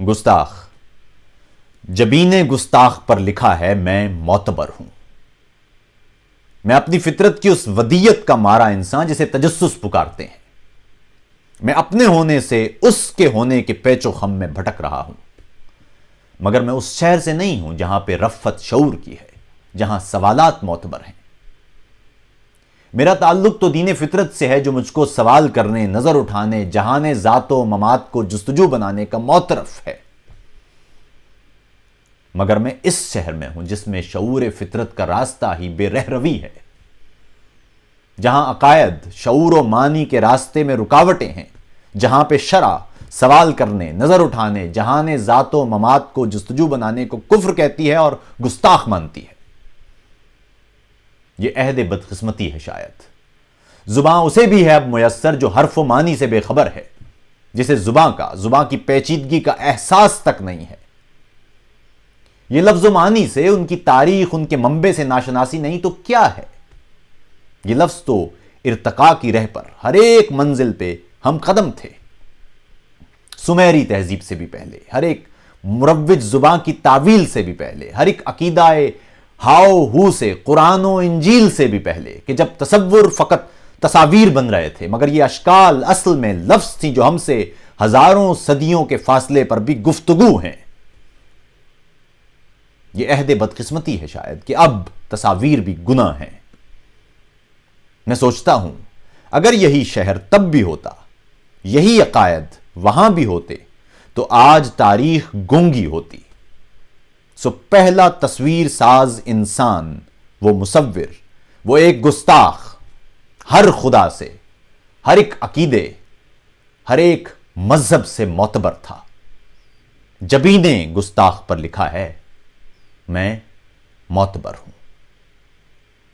گستاخ، جبین گستاخ پر لکھا ہے میں معتبر ہوں۔ میں اپنی فطرت کی اس ودیت کا مارا انسان جسے تجسس پکارتے ہیں، میں اپنے ہونے سے اس کے ہونے کے پیچ و خم میں بھٹک رہا ہوں، مگر میں اس شہر سے نہیں ہوں جہاں پہ رفت شعور کی ہے، جہاں سوالات معتبر ہیں۔ میرا تعلق تو دین فطرت سے ہے جو مجھ کو سوال کرنے، نظر اٹھانے، جہان ذات و ممات کو جستجو بنانے کا معترف ہے، مگر میں اس شہر میں ہوں جس میں شعور فطرت کا راستہ ہی بے رہروی ہے، جہاں عقائد شعور و معنی کے راستے میں رکاوٹیں ہیں، جہاں پہ شرع سوال کرنے، نظر اٹھانے، جہان ذات و ممات کو جستجو بنانے کو کفر کہتی ہے اور گستاخ مانتی ہے۔ یہ عہد بدقسمتی ہے شاید۔ زباں اسے بھی ہے اب میسر جو حرف و معنی سے بے خبر ہے، جسے زباں کی پیچیدگی کا احساس تک نہیں ہے۔ یہ لفظ و معنی سے ان کی تاریخ، ان کے منبع سے ناشناسی نہیں تو کیا ہے؟ یہ لفظ تو ارتقاء کی رہ پر ہر ایک منزل پہ ہم قدم تھے، سمیری تہذیب سے بھی پہلے، ہر ایک مروج زباں کی تعویل سے بھی پہلے، ہر ایک عقیدہ ہاؤ ہو سے، قرآن و انجیل سے بھی پہلے، کہ جب تصور فقط تصاویر بن رہے تھے، مگر یہ اشکال اصل میں لفظ تھی جو ہم سے ہزاروں صدیوں کے فاصلے پر بھی گفتگو ہیں۔ یہ عہد بدقسمتی ہے شاید کہ اب تصاویر بھی گناہ ہیں۔ میں سوچتا ہوں اگر یہی شہر تب بھی ہوتا، یہی عقائد وہاں بھی ہوتے، تو آج تاریخ گونگی ہوتی۔ سو پہلا تصویر ساز انسان، وہ مصور، وہ ایک گستاخ، ہر خدا سے، ہر ایک عقیدے، ہر ایک مذہب سے معتبر تھا۔ جبین گستاخ پر لکھا ہے میں معتبر ہوں۔